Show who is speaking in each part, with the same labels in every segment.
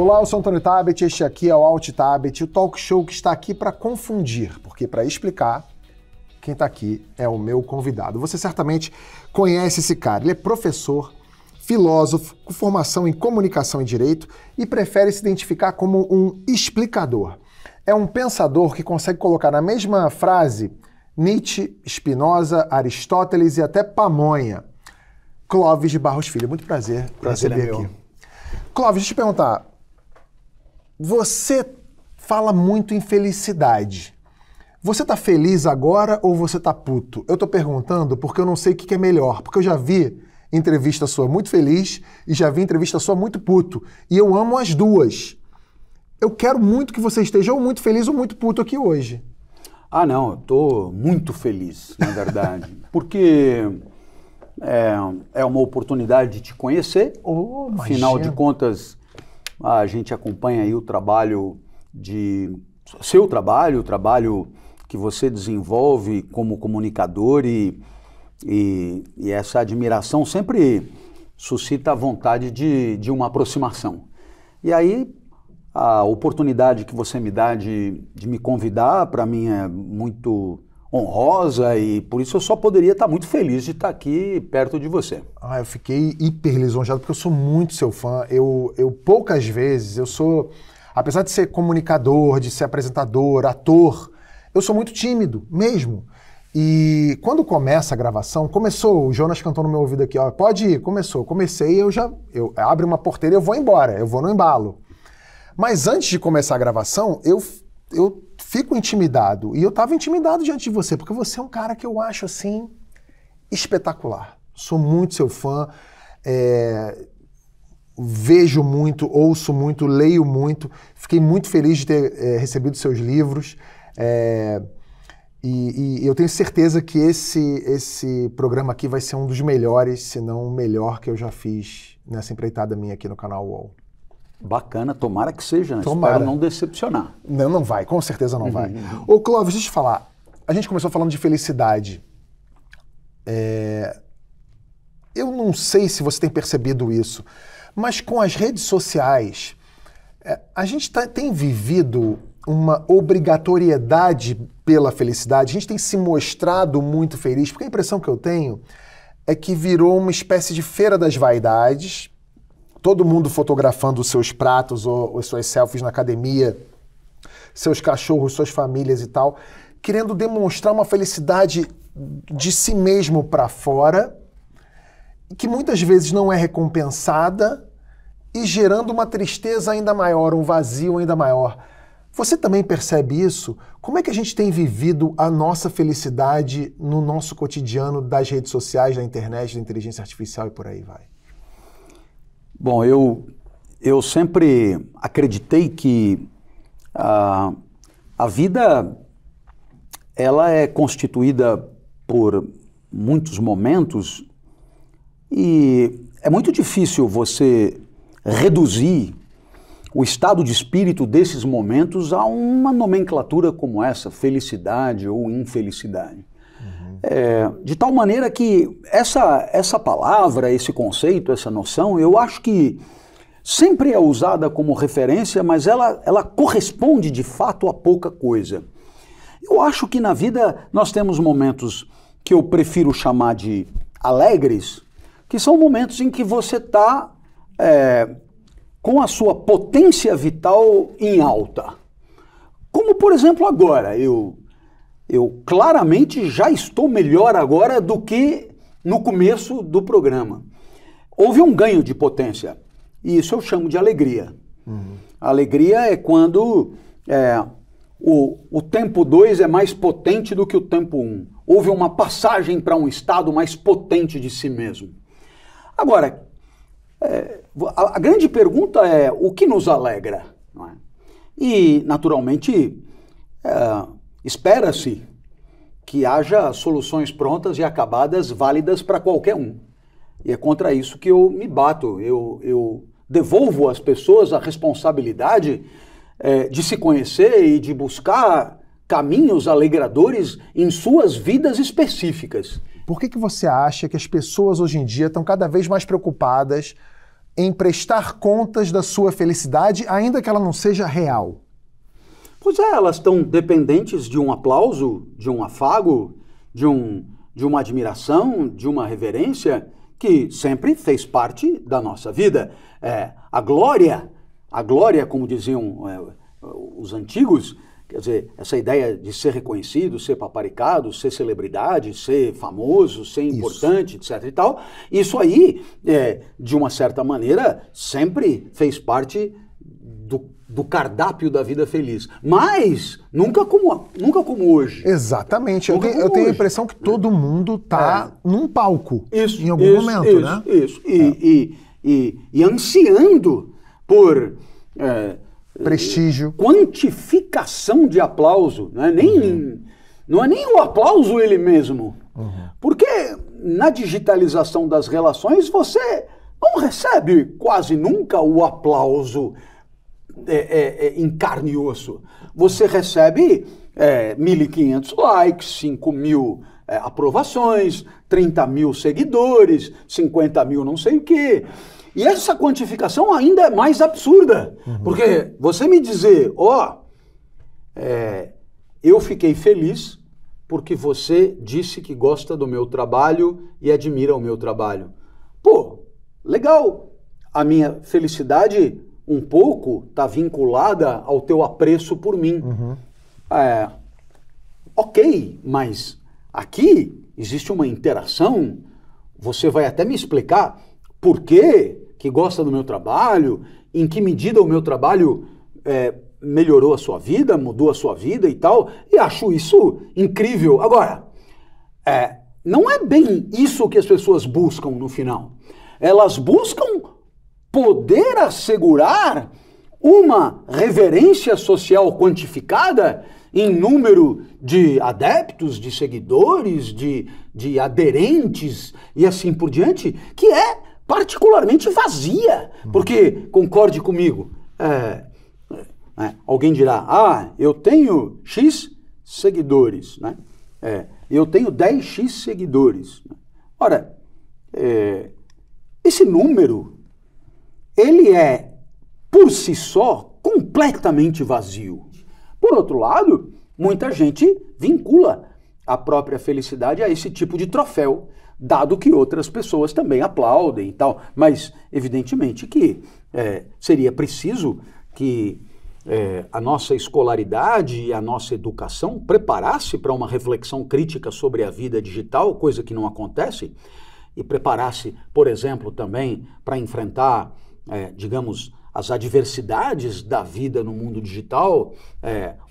Speaker 1: Olá, eu sou Antônio Tabet, este aqui é o Alt Tabet, o talk show que está aqui para confundir, porque para explicar, quem está aqui é o meu convidado. Você certamente conhece esse cara, ele é professor, filósofo, com formação em comunicação e direito e prefere se identificar como um explicador. É um pensador que consegue colocar na mesma frase Nietzsche, Spinoza, Aristóteles e até Pamonha. Clóvis de Barros Filho, muito prazer receber aqui. Clóvis, deixa eu te perguntar, você fala muito em felicidade. Você tá feliz agora ou você tá puto? Eu tô perguntando porque eu não sei o que é melhor, porque eu já vi entrevista sua muito feliz e já vi entrevista sua muito puto. E eu amo as duas. Eu quero muito que você esteja ou muito feliz ou muito puto aqui hoje.
Speaker 2: Ah, não, eu tô muito feliz, na verdade, porque é uma oportunidade de te conhecer. Afinal de contas, a gente acompanha aí o trabalho seu trabalho, o trabalho que você desenvolve como comunicador e essa admiração sempre suscita a vontade de uma aproximação. E aí, a oportunidade que você me dá de me convidar, para mim é muito honrosa e por isso eu só poderia estar muito feliz de estar aqui perto de você.
Speaker 1: Eu fiquei hiper lisonjeado porque eu sou muito seu fã. Eu poucas vezes, apesar de ser comunicador, de ser apresentador, ator, eu sou muito tímido, mesmo. E quando começa a gravação, começou, o Jonas cantou no meu ouvido aqui, ó, pode ir, comecei, eu abro uma porteira e eu vou embora, eu vou no embalo. Mas antes de começar a gravação, eu fico intimidado. E eu estava intimidado diante de você, porque você é um cara que eu acho, assim, espetacular. Sou muito seu fã, vejo muito, ouço muito, leio muito. Fiquei muito feliz de ter recebido seus livros. E eu tenho certeza que esse programa aqui vai ser um dos melhores, se não o melhor que eu já fiz nessa empreitada minha aqui no canal UOL.
Speaker 2: Bacana, tomara que seja,
Speaker 1: tomara.
Speaker 2: Espero não decepcionar.
Speaker 1: Não vai, com certeza não vai. Ô Clóvis, deixa eu te falar, a gente começou falando de felicidade. Eu não sei se você tem percebido isso, mas com as redes sociais, a gente tem vivido uma obrigatoriedade pela felicidade, a gente tem se mostrado muito feliz, porque a impressão que eu tenho é que virou uma espécie de feira das vaidades, todo mundo fotografando os seus pratos ou suas selfies na academia, seus cachorros, suas famílias e tal, querendo demonstrar uma felicidade de si mesmo para fora, que muitas vezes não é recompensada e gerando uma tristeza ainda maior, um vazio ainda maior. Você também percebe isso? Como é que a gente tem vivido a nossa felicidade no nosso cotidiano das redes sociais, da internet, da inteligência artificial e por aí vai?
Speaker 2: Bom, eu sempre acreditei que a vida ela é constituída por muitos momentos e é muito difícil você reduzir o estado de espírito desses momentos a uma nomenclatura como essa, felicidade ou infelicidade. De tal maneira que essa palavra, esse conceito, essa noção, eu acho que sempre é usada como referência, mas ela corresponde de fato a pouca coisa. Eu acho que na vida nós temos momentos que eu prefiro chamar de alegres, que são momentos em que você está com a sua potência vital em alta. Como, por exemplo, agora, eu claramente já estou melhor agora do que no começo do programa. Houve um ganho de potência, e isso eu chamo de alegria. A alegria é quando o tempo 2 é mais potente do que o tempo 1. Houve uma passagem para um estado mais potente de si mesmo. Agora, a grande pergunta é o que nos alegra? Não é? E, naturalmente, espera-se que haja soluções prontas e acabadas válidas para qualquer um. E é contra isso que eu me bato. Eu devolvo às pessoas a responsabilidade de se conhecer e de buscar caminhos alegradores em suas vidas específicas.
Speaker 1: Por que você acha que as pessoas hoje em dia estão cada vez mais preocupadas em prestar contas da sua felicidade, ainda que ela não seja real?
Speaker 2: Pois é, elas estão dependentes de um aplauso, de um afago, de uma admiração, de uma reverência que sempre fez parte da nossa vida. A glória, como diziam os antigos, quer dizer, essa ideia de ser reconhecido, ser paparicado, ser celebridade, ser famoso, ser importante, etc. e tal, isso aí, de uma certa maneira, sempre fez parte do cardápio da vida feliz. Mas nunca como hoje.
Speaker 1: Exatamente. Eu tenho a impressão que todo mundo está num palco em algum momento, né?
Speaker 2: Isso. E ansiando por
Speaker 1: prestígio,
Speaker 2: quantificação de aplauso. Não é nem o aplauso ele mesmo. Porque na digitalização das relações você não recebe quase nunca o aplauso em carne e osso. Você recebe 1.500 likes, 5.000 aprovações, 30.000 seguidores, 50.000 não sei o quê. E essa quantificação ainda é mais absurda. Porque você me dizer, eu fiquei feliz porque você disse que gosta do meu trabalho e admira o meu trabalho. Pô, legal. A minha felicidade um pouco está vinculada ao teu apreço por mim. Ok, mas aqui existe uma interação. Você vai até me explicar por que gosta do meu trabalho, em que medida o meu trabalho melhorou a sua vida, mudou a sua vida e tal, e acho isso incrível. Agora, não é bem isso que as pessoas buscam no final. Elas buscam poder assegurar uma reverência social quantificada em número de adeptos, de seguidores, de aderentes e assim por diante, que é particularmente vazia. Porque, concorde comigo, alguém dirá, eu tenho X seguidores, né? Eu tenho 10X seguidores. Ora, esse número, ele é, por si só, completamente vazio. Por outro lado, muita gente vincula a própria felicidade a esse tipo de troféu, dado que outras pessoas também aplaudem e tal. Mas, evidentemente, que seria preciso que a nossa escolaridade e a nossa educação preparasse para uma reflexão crítica sobre a vida digital, coisa que não acontece, e preparasse, por exemplo, também para enfrentar, digamos, as adversidades da vida no mundo digital,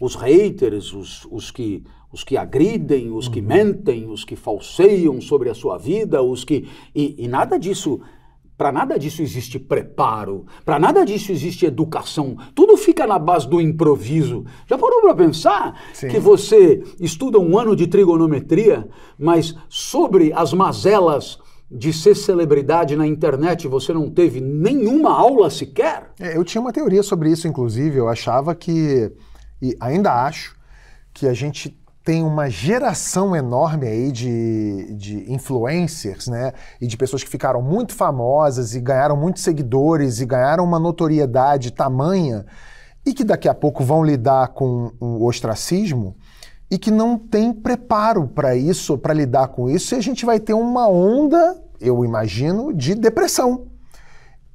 Speaker 2: os haters, os que agridem, os que mentem, os que falseiam sobre a sua vida, e nada disso. Para nada disso existe preparo, para nada disso existe educação, tudo fica na base do improviso. Já parou para pensar que você estuda um ano de trigonometria, mas sobre as mazelas de ser celebridade na internet você não teve nenhuma aula sequer?
Speaker 1: Eu tinha uma teoria sobre isso, inclusive, eu achava que, e ainda acho, que a gente tem uma geração enorme aí de influencers, né? E de pessoas que ficaram muito famosas e ganharam muitos seguidores e ganharam uma notoriedade tamanha e que daqui a pouco vão lidar com o ostracismo e que não tem preparo para isso, para lidar com isso, e a gente vai ter uma onda, eu imagino, de depressão.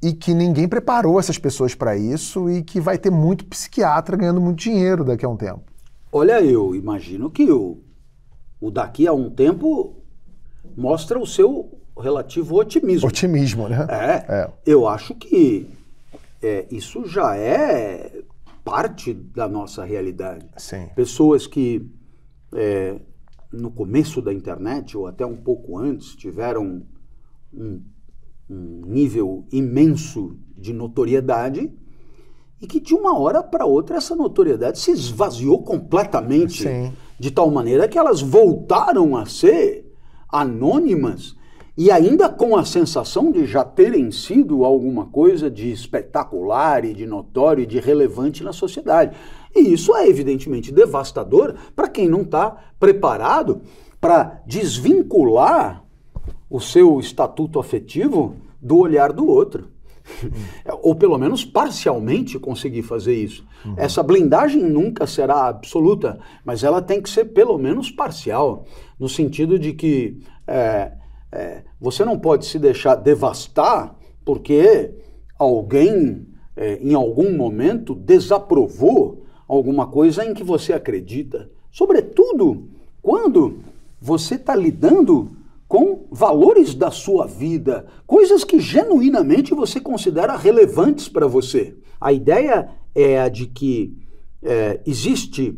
Speaker 1: E que ninguém preparou essas pessoas para isso e que vai ter muito psiquiatra ganhando muito dinheiro daqui a um tempo.
Speaker 2: Olha, eu imagino que o daqui a um tempo mostra o seu relativo otimismo.
Speaker 1: Otimismo, né?
Speaker 2: Eu acho que isso já é parte da nossa realidade.
Speaker 1: Sim.
Speaker 2: Pessoas que no começo da internet ou até um pouco antes tiveram um nível imenso de notoriedade e que de uma hora para outra essa notoriedade se esvaziou completamente.
Speaker 1: Sim.
Speaker 2: De tal maneira que elas voltaram a ser anônimas e ainda com a sensação de já terem sido alguma coisa de espetacular e de notório e de relevante na sociedade. E isso é evidentemente devastador para quem não está preparado para desvincular o seu estatuto afetivo do olhar do outro. Ou pelo menos parcialmente conseguir fazer isso. Essa blindagem nunca será absoluta, mas ela tem que ser pelo menos parcial, no sentido de que você não pode se deixar devastar porque alguém, em algum momento, desaprovou alguma coisa em que você acredita. Sobretudo quando você está lidando com valores da sua vida, coisas que genuinamente você considera relevantes para você. A ideia é a de que existe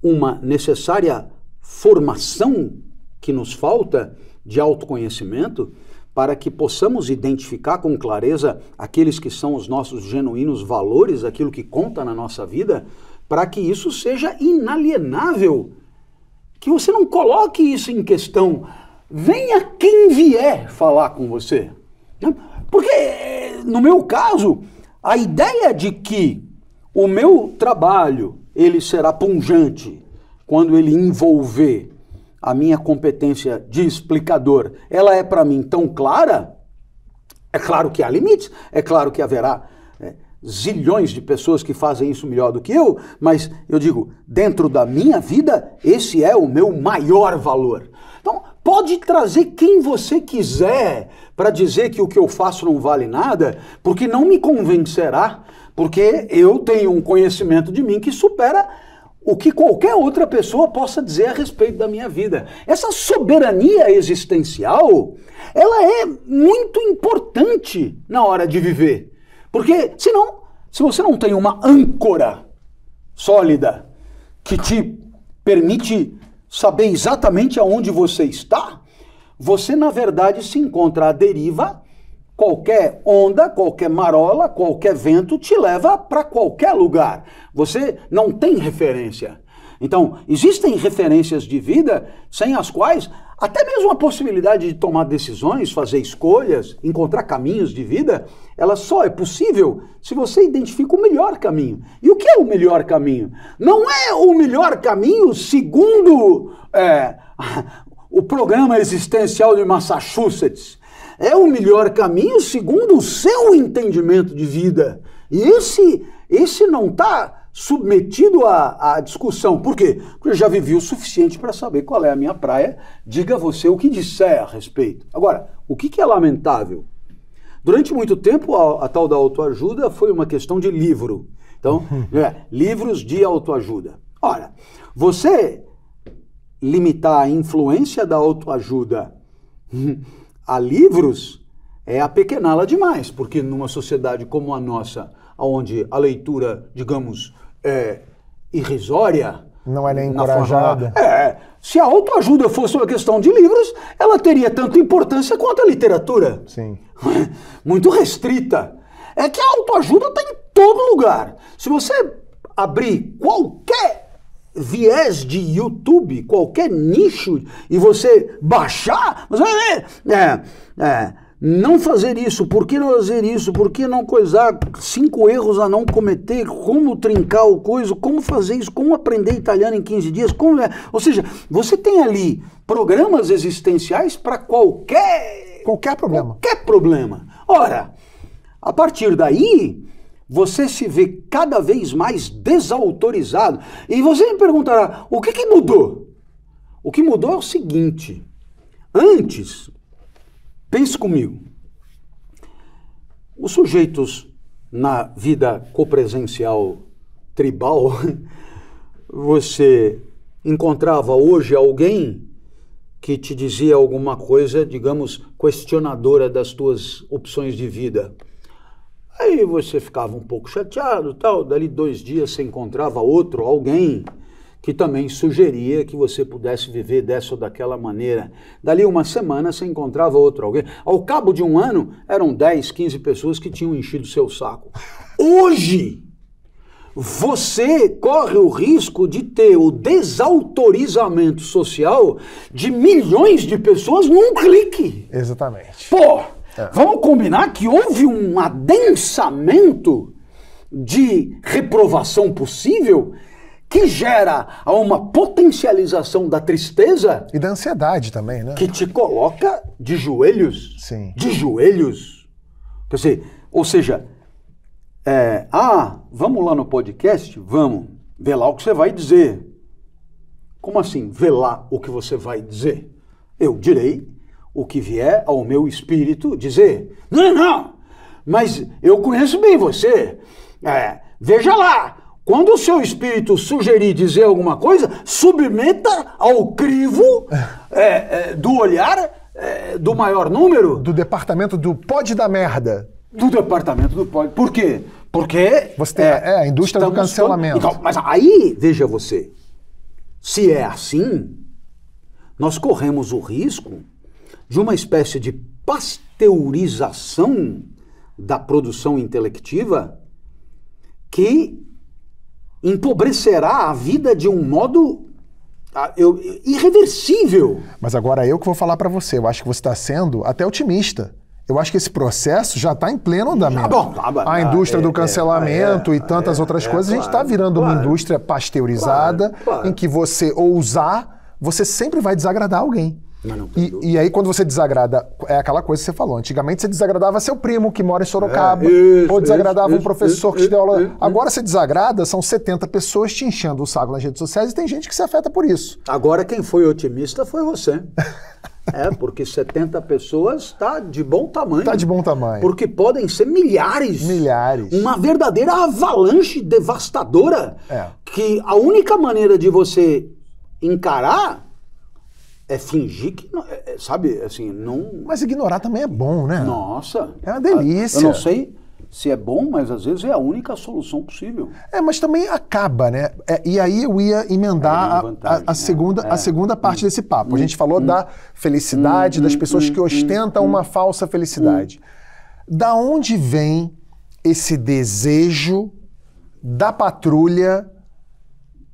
Speaker 2: uma necessária formação que nos falta de autoconhecimento para que possamos identificar com clareza aqueles que são os nossos genuínos valores, aquilo que conta na nossa vida, para que isso seja inalienável, que você não coloque isso em questão. Venha quem vier falar com você. Porque, no meu caso, a ideia de que o meu trabalho ele será pungente quando ele envolver a minha competência de explicador, ela é para mim tão clara. É claro que há limites, é claro que haverá zilhões de pessoas que fazem isso melhor do que eu, mas eu digo, dentro da minha vida, esse é o meu maior valor. Então, pode trazer quem você quiser para dizer que o que eu faço não vale nada, porque não me convencerá, porque eu tenho um conhecimento de mim que supera o que qualquer outra pessoa possa dizer a respeito da minha vida. Essa soberania existencial, ela é muito importante na hora de viver. Porque, senão, se você não tem uma âncora sólida que te permite saber exatamente aonde você está, você, na verdade, se encontra à deriva. Qualquer onda, qualquer marola, qualquer vento te leva para qualquer lugar. Você não tem referência. Então, existem referências de vida sem as quais até mesmo a possibilidade de tomar decisões, fazer escolhas, encontrar caminhos de vida, ela só é possível se você identifica o melhor caminho. E o que é o melhor caminho? Não é o melhor caminho segundo o programa existencial de Massachusetts. É o melhor caminho segundo o seu entendimento de vida. E esse não está submetido à discussão. Por quê? Porque eu já vivi o suficiente para saber qual é a minha praia. Diga você o que disser a respeito. Agora, o que é lamentável? Durante muito tempo, a tal da autoajuda foi uma questão de livro. Então, livros de autoajuda. Ora, você limitar a influência da autoajuda a livros é apequená-la demais, porque numa sociedade como a nossa, onde a leitura, digamos, é irrisória...
Speaker 1: Não é nem encorajada.
Speaker 2: Se a autoajuda fosse uma questão de livros, ela teria tanta importância quanto a literatura.
Speaker 1: Sim.
Speaker 2: Muito restrita. É que a autoajuda está em todo lugar. Se você abrir qualquer viés de YouTube, qualquer nicho, e você baixar, você vai ver, não fazer isso, por que não fazer isso, por que não coisar, 5 erros a não cometer, como trincar o coisa, como fazer isso, como aprender italiano em 15 dias, ou seja, você tem ali programas existenciais para qualquer problema. Ora, a partir daí, você se vê cada vez mais desautorizado. E você me perguntará, o que mudou? O que mudou é o seguinte. Antes, pense comigo, os sujeitos na vida copresencial tribal, você encontrava hoje alguém que te dizia alguma coisa, digamos, questionadora das tuas opções de vida. Aí você ficava um pouco chateado, tal. Dali 2 dias você encontrava alguém que também sugeria que você pudesse viver dessa ou daquela maneira. Dali 1 semana você encontrava alguém. Ao cabo de 1 ano, eram 10, 15 pessoas que tinham enchido o seu saco. Hoje, você corre o risco de ter o desautorizamento social de milhões de pessoas num clique.
Speaker 1: Exatamente.
Speaker 2: Vamos combinar que houve um adensamento de reprovação possível que gera uma potencialização da tristeza.
Speaker 1: E da ansiedade também, né?
Speaker 2: Que te coloca de joelhos.
Speaker 1: Sim.
Speaker 2: De joelhos. Quer dizer, Ou seja, vamos lá no podcast? Vamos. Vê lá o que você vai dizer. Como assim, vê lá o que você vai dizer? Eu direi o que vier ao meu espírito dizer. Não, mas eu conheço bem você. Veja lá, quando o seu espírito sugerir dizer alguma coisa, submeta ao crivo do olhar do maior número.
Speaker 1: Do departamento do pode dar merda.
Speaker 2: Do departamento do pode. Por quê? Porque...
Speaker 1: Você tem a indústria do cancelamento.
Speaker 2: Então, mas aí, veja você, se é assim, nós corremos o risco de uma espécie de pasteurização da produção intelectiva que empobrecerá a vida de um modo irreversível.
Speaker 1: Mas agora eu que vou falar para você, eu acho que você está sendo até otimista. Eu acho que esse processo já está em pleno andamento. A indústria do cancelamento e tantas outras coisas, a gente está virando uma indústria pasteurizada, em que você ousar, você sempre vai desagradar alguém. E aí, quando você desagrada, é aquela coisa que você falou. Antigamente você desagradava seu primo que mora em Sorocaba, ou desagradava um professor que te deu aula. Agora você desagrada, são 70 pessoas te enchendo o saco nas redes sociais e tem gente que se afeta por isso.
Speaker 2: Agora quem foi otimista foi você. Porque 70 pessoas está de bom tamanho.
Speaker 1: Está de bom tamanho.
Speaker 2: Porque podem ser milhares.
Speaker 1: Milhares.
Speaker 2: Uma verdadeira avalanche devastadora. Que a única maneira de você encarar é fingir que, sabe, assim, não...
Speaker 1: Mas ignorar também é bom, né?
Speaker 2: Nossa.
Speaker 1: É uma delícia.
Speaker 2: Eu não sei se é bom, mas às vezes é a única solução possível.
Speaker 1: Mas também acaba, né? E aí eu ia emendar a segunda parte desse papo. A gente falou da felicidade, das pessoas que ostentam uma falsa felicidade. Da onde vem esse desejo da patrulha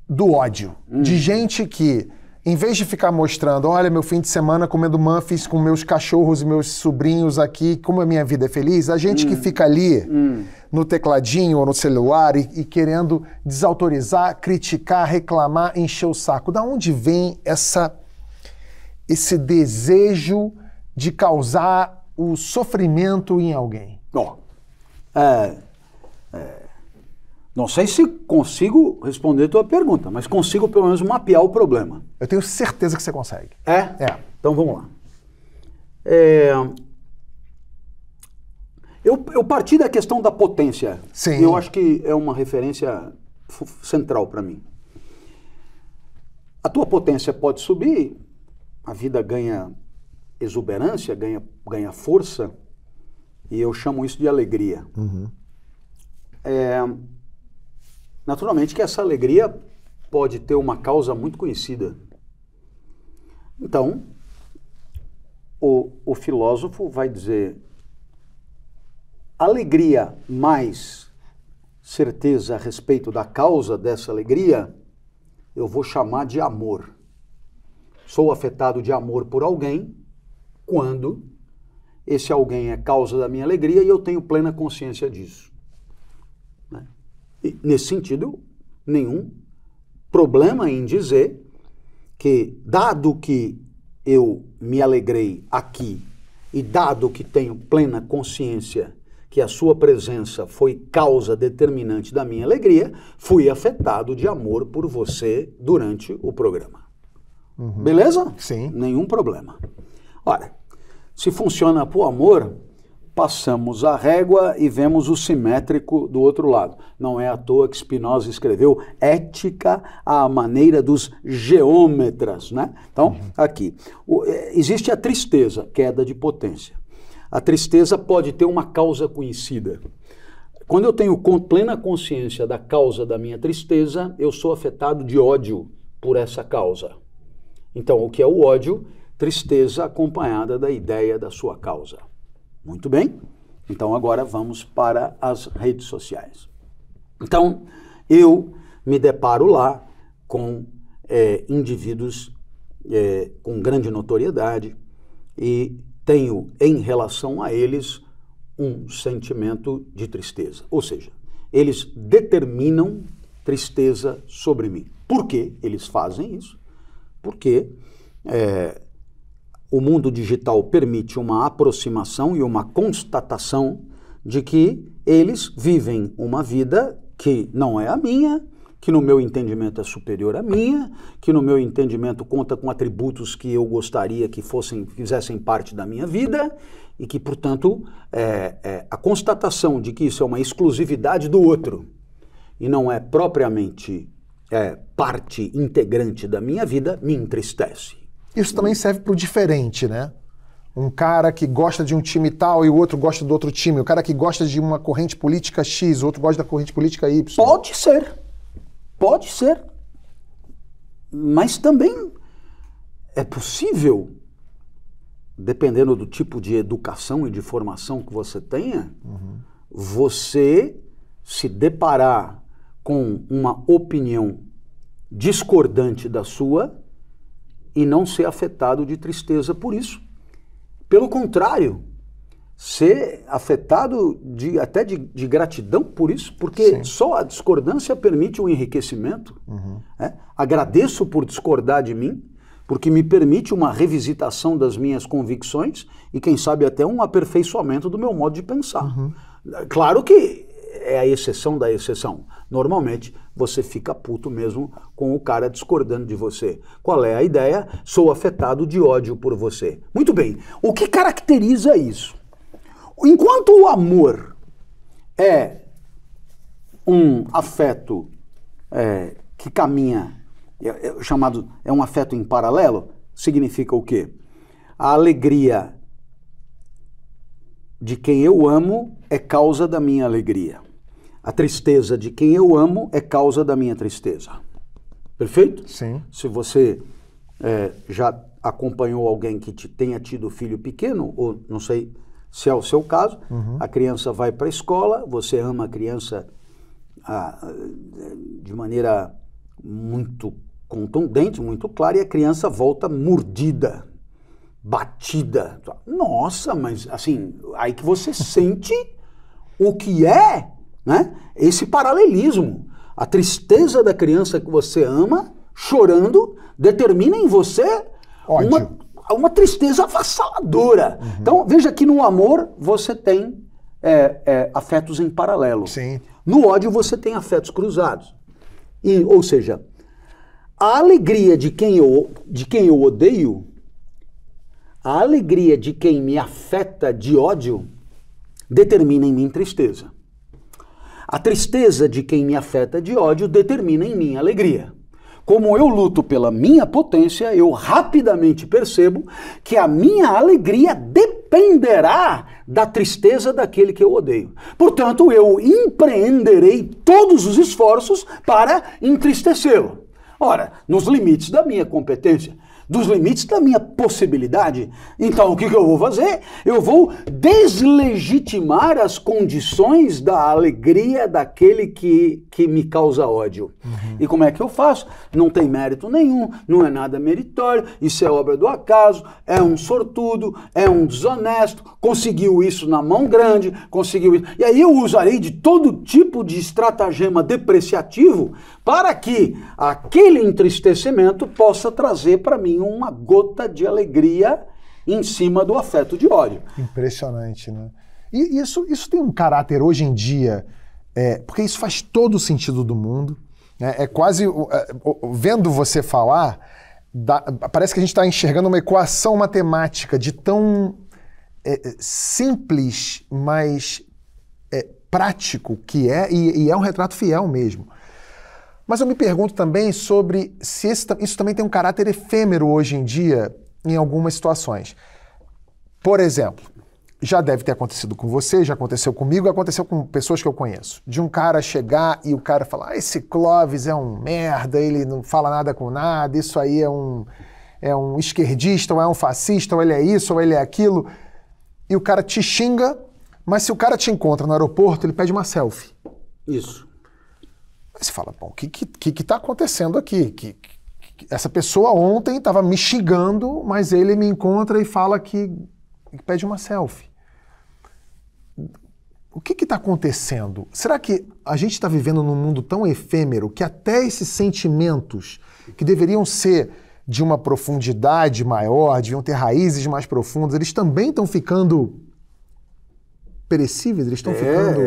Speaker 1: do ódio? De gente que, em vez de ficar mostrando, olha, meu fim de semana comendo muffins com meus cachorros e meus sobrinhos aqui, como a minha vida é feliz, a gente que fica ali no tecladinho ou no celular e querendo desautorizar, criticar, reclamar, encher o saco. Da onde vem esse desejo de causar o sofrimento em alguém?
Speaker 2: Não sei se consigo responder a tua pergunta, mas consigo pelo menos mapear o problema.
Speaker 1: Eu tenho certeza que você consegue.
Speaker 2: Então vamos lá. Eu parti da questão da potência.
Speaker 1: Sim.
Speaker 2: Eu acho que é uma referência central para mim. A tua potência pode subir, a vida ganha exuberância, ganha força, e eu chamo isso de alegria. Naturalmente que essa alegria pode ter uma causa muito conhecida. Então, o filósofo vai dizer, alegria mais certeza a respeito da causa dessa alegria, eu vou chamar de amor. Sou afetado de amor por alguém quando esse alguém é causa da minha alegria e eu tenho plena consciência disso. E, nesse sentido, nenhum problema em dizer que, dado que eu me alegrei aqui e dado que tenho plena consciência que a sua presença foi causa determinante da minha alegria, fui afetado de amor por você durante o programa. Beleza?
Speaker 1: Sim.
Speaker 2: Nenhum problema. Ora, se funciona por amor, passamos a régua e vemos o simétrico do outro lado. Não é à toa que Spinoza escreveu Ética à maneira dos geômetras, né? Então, aqui. Existe a tristeza, queda de potência. A tristeza pode ter uma causa conhecida. Quando eu tenho plena consciência da causa da minha tristeza, eu sou afetado de ódio por essa causa. Então, o que é o ódio? Tristeza acompanhada da ideia da sua causa. Muito bem? Então, agora vamos para as redes sociais. Então, eu me deparo lá com indivíduos com grande notoriedade e tenho, em relação a eles, um sentimento de tristeza. Ou seja, eles determinam tristeza sobre mim. Por que eles fazem isso? Porque o mundo digital permite uma aproximação e uma constatação de que eles vivem uma vida que não é a minha, que no meu entendimento é superior à minha, que no meu entendimento conta com atributos que eu gostaria que fizessem parte da minha vida, e que, portanto, a constatação de que isso é uma exclusividade do outro e não é propriamente parte integrante da minha vida, me entristece.
Speaker 1: Isso também serve para o diferente, né? Um cara que gosta de um time tal e o outro gosta do outro time. O cara que gosta de uma corrente política X, o outro gosta da corrente política Y.
Speaker 2: Pode ser. Mas também é possível, dependendo do tipo de educação e de formação que você tenha, você se deparar com uma opinião discordante da sua e não ser afetado de tristeza por isso. Pelo contrário, ser afetado até de gratidão por isso, porque
Speaker 1: Sim.
Speaker 2: só a discordância permite o enriquecimento. Agradeço por discordar de mim, porque me permite uma revisitação das minhas convicções e, quem sabe, até um aperfeiçoamento do meu modo de pensar. Claro que é a exceção da exceção. Normalmente, você fica puto mesmo com o cara discordando de você. Qual é a ideia? Sou afetado de ódio por você. Muito bem. O que caracteriza isso? Enquanto o amor é um afeto que caminha, é um afeto em paralelo, significa o quê? A alegria de quem eu amo é causa da minha alegria. A tristeza de quem eu amo é causa da minha tristeza. Perfeito?
Speaker 1: Sim.
Speaker 2: Se você já acompanhou alguém que tenha tido filho pequeno, ou não sei se é o seu caso, a criança vai para a escola, você ama a criança de maneira muito contundente, muito clara, e a criança volta mordida, batida. Nossa, mas assim, aí que você sente o que é, né? Esse paralelismo. A tristeza da criança que você ama, chorando, determina em você uma tristeza avassaladora. Então, veja que no amor você tem afetos em paralelo.
Speaker 1: Sim.
Speaker 2: No ódio você tem afetos cruzados. Ou seja, a alegria de quem eu odeio, a alegria de quem me afeta de ódio, determina em mim tristeza. A tristeza de quem me afeta de ódio determina em mim alegria. Como eu luto pela minha potência, eu rapidamente percebo que a minha alegria dependerá da tristeza daquele que eu odeio. Portanto, eu empreenderei todos os esforços para entristecê-lo. Ora, nos limites da minha competência, dos limites da minha possibilidade. Então, o que eu vou fazer? Eu vou deslegitimar as condições da alegria daquele que me causa ódio. E como é que eu faço? Não tem mérito nenhum, não é nada meritório, isso é obra do acaso, é um sortudo, é um desonesto, conseguiu isso na mão grande, conseguiu isso. E aí eu usarei de todo tipo de estratagema depreciativo para que aquele entristecimento possa trazer para mim uma gota de alegria em cima do afeto de ódio.
Speaker 1: Impressionante, né? E isso tem um caráter hoje em dia, porque isso faz todo o sentido do mundo. É quase, vendo você falar, parece que a gente está enxergando uma equação matemática de tão simples, mas prático que e é um retrato fiel mesmo. Mas eu me pergunto também sobre se isso também tem um caráter efêmero hoje em dia em algumas situações. Por exemplo, já deve ter acontecido com você, já aconteceu comigo, aconteceu com pessoas que eu conheço. De um cara chegar e o cara falar, esse Clóvis é um merda, ele não fala nada com nada, isso aí é um esquerdista, ou é um fascista, ou ele é isso, ou ele é aquilo. E o cara te xinga, mas se o cara te encontra no aeroporto, ele pede uma selfie.
Speaker 2: Isso.
Speaker 1: Aí você fala, bom, o que tá acontecendo aqui? Essa pessoa ontem estava me xingando, mas ele me encontra e fala que pede uma selfie. O que está acontecendo? Será que a gente está vivendo num mundo tão efêmero que até esses sentimentos que deveriam ser de uma profundidade maior, deviam ter raízes mais profundas, eles também estão ficando perecíveis, eles estão ficando...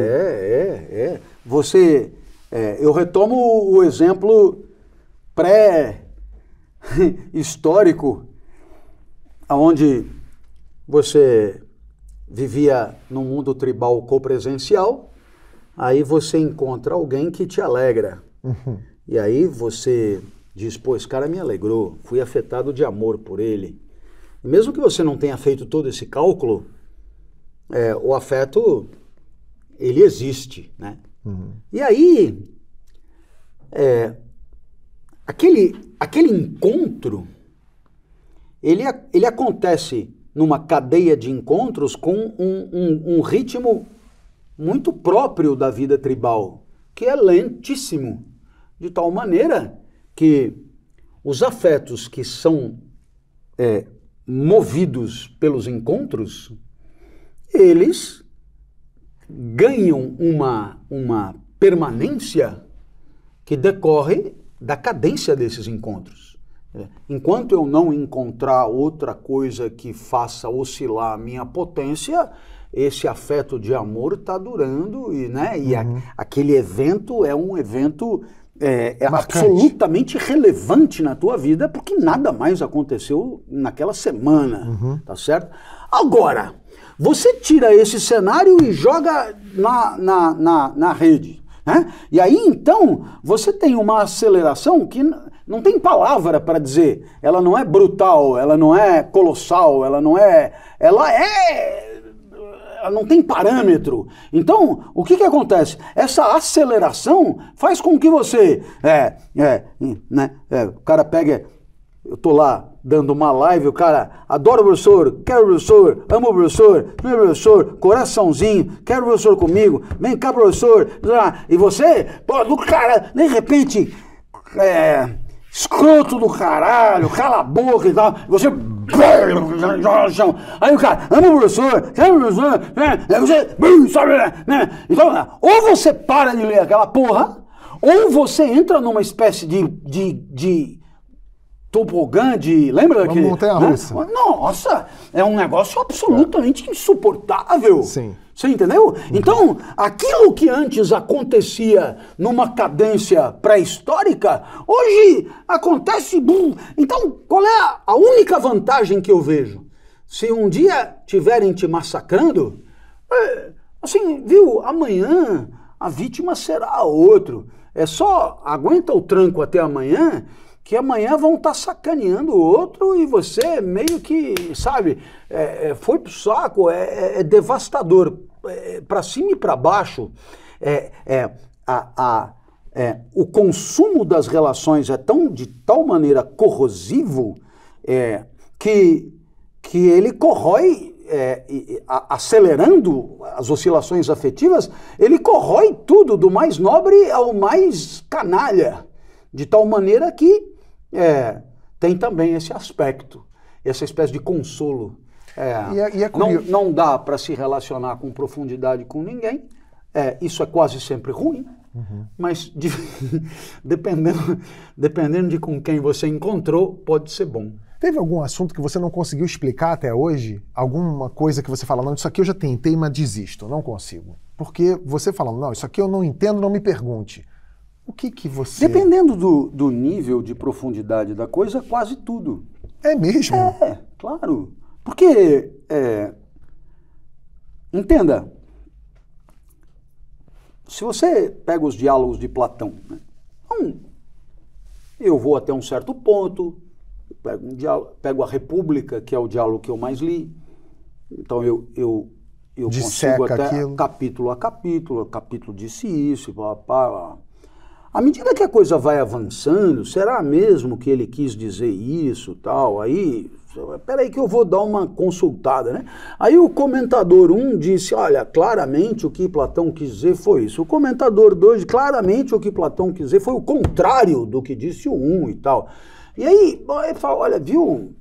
Speaker 2: Você, eu retomo o exemplo pré-histórico, onde você vivia num mundo tribal copresencial, aí você encontra alguém que te alegra.
Speaker 1: Uhum.
Speaker 2: E aí você diz, pô, esse cara me alegrou, fui afetado de amor por ele. E mesmo que você não tenha feito todo esse cálculo, o afeto, ele existe, né?
Speaker 1: Uhum.
Speaker 2: E aí, aquele encontro, ele acontece numa cadeia de encontros com um ritmo muito próprio da vida tribal, que é lentíssimo, de tal maneira que os afetos que são movidos pelos encontros, eles ganham uma permanência que decorre da cadência desses encontros. Enquanto eu não encontrar outra coisa que faça oscilar a minha potência, esse afeto de amor está durando, aquele evento é um evento absolutamente relevante na tua vida, porque nada mais aconteceu naquela semana, tá certo? Agora, você tira esse cenário e joga na rede, né? E aí, então, você tem uma aceleração que não tem palavra para dizer. Ela não é brutal, ela não é colossal, ela não tem parâmetro. Então, o que acontece? Essa aceleração faz com que você, o cara pega, eu tô lá dando uma live, o cara adora o professor, quero o professor, amo o professor, meu professor, coraçãozinho, quero o professor comigo, vem cá professor, e você, pô, do cara, de repente, escroto do caralho, cala a boca e tal, você... Aí o cara, ama o professor, quer o professor, então, ou você para de ler aquela porra, ou você entra numa espécie de tobogã, lembra daquele?
Speaker 1: Uma montanha-russa.
Speaker 2: Né? Nossa, é um negócio absolutamente insuportável.
Speaker 1: Sim.
Speaker 2: Você entendeu? Então, aquilo que antes acontecia numa cadência pré-histórica, hoje acontece... Então, qual é a única vantagem que eu vejo? Se um dia tiverem te massacrando, assim, viu, amanhã a vítima será outro. É só aguenta o tranco até amanhã, que amanhã vão estar sacaneando o outro e você meio que, sabe, foi pro saco, é devastador. Para cima e para baixo, o consumo das relações é de tal maneira corrosivo que ele corrói, acelerando as oscilações afetivas, ele corrói tudo, do mais nobre ao mais canalha, de tal maneira que tem também esse aspecto, essa espécie de consolo. Não dá para se relacionar com profundidade com ninguém, isso é quase sempre ruim, mas dependendo de com quem você encontrou, pode ser bom.
Speaker 1: Teve algum assunto que você não conseguiu explicar até hoje? Alguma coisa que você fala, não, isso aqui eu já tentei, mas desisto, não consigo. Porque você falando, não, isso aqui eu não entendo, não me pergunte. O que você...
Speaker 2: Dependendo do nível de profundidade da coisa, quase tudo.
Speaker 1: É mesmo?
Speaker 2: Claro. Porque, entenda, se você pega os diálogos de Platão, né? Eu vou até um certo ponto, pego a República, que é o diálogo que eu mais li, então eu consigo até aquilo. Capítulo a capítulo disse isso, À medida que a coisa vai avançando, será mesmo que ele quis dizer isso, tal, aí... Peraí que eu vou dar uma consultada, né? Aí o comentador 1 disse, olha, claramente o que Platão quis dizer foi isso. O comentador 2, claramente o que Platão quis dizer foi o contrário do que disse o 1 e tal. E aí, ele fala, olha, viu,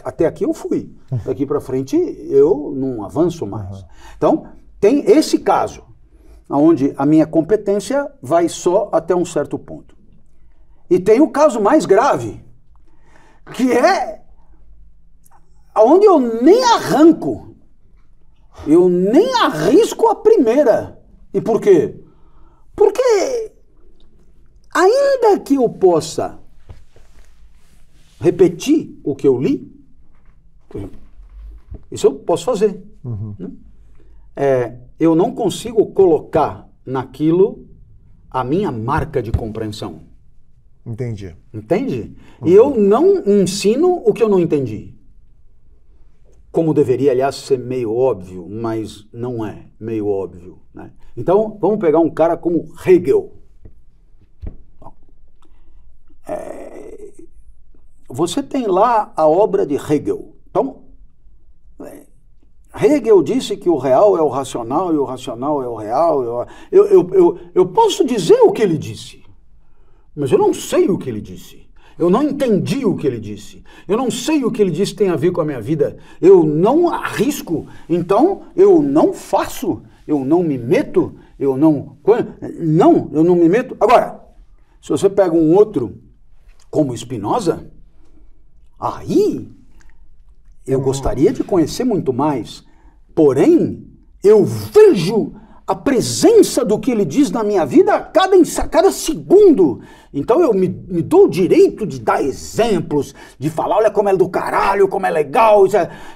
Speaker 2: até aqui eu fui. Daqui para frente eu não avanço mais. Então, tem esse caso, onde a minha competência vai só até um certo ponto. E tem o caso mais grave, que é onde eu nem arranco. Eu nem arrisco a primeira. E por quê? Porque ainda que eu possa repetir o que eu li, por exemplo, isso eu posso fazer. Né? Eu não consigo colocar naquilo a minha marca de compreensão.
Speaker 1: Entendi.
Speaker 2: Entende? E eu não ensino o que eu não entendi. Como deveria, aliás, ser meio óbvio, mas não é meio óbvio. Né? Então, vamos pegar um cara como Hegel. Você tem lá a obra de Hegel. Então, Hegel disse que o real é o racional e o racional é o real. Eu posso dizer o que ele disse, mas eu não sei o que ele disse. Eu não entendi o que ele disse. Eu não sei o que ele disse tem a ver com a minha vida. Eu não arrisco. Então, eu não faço. Eu não me meto. Eu não me meto. Agora, se você pega um outro como Spinoza, aí eu gostaria de conhecer muito mais. Porém, eu vejo a presença do que ele diz na minha vida a cada segundo. Então eu me dou o direito de dar exemplos, de falar, olha como é do caralho, como é legal.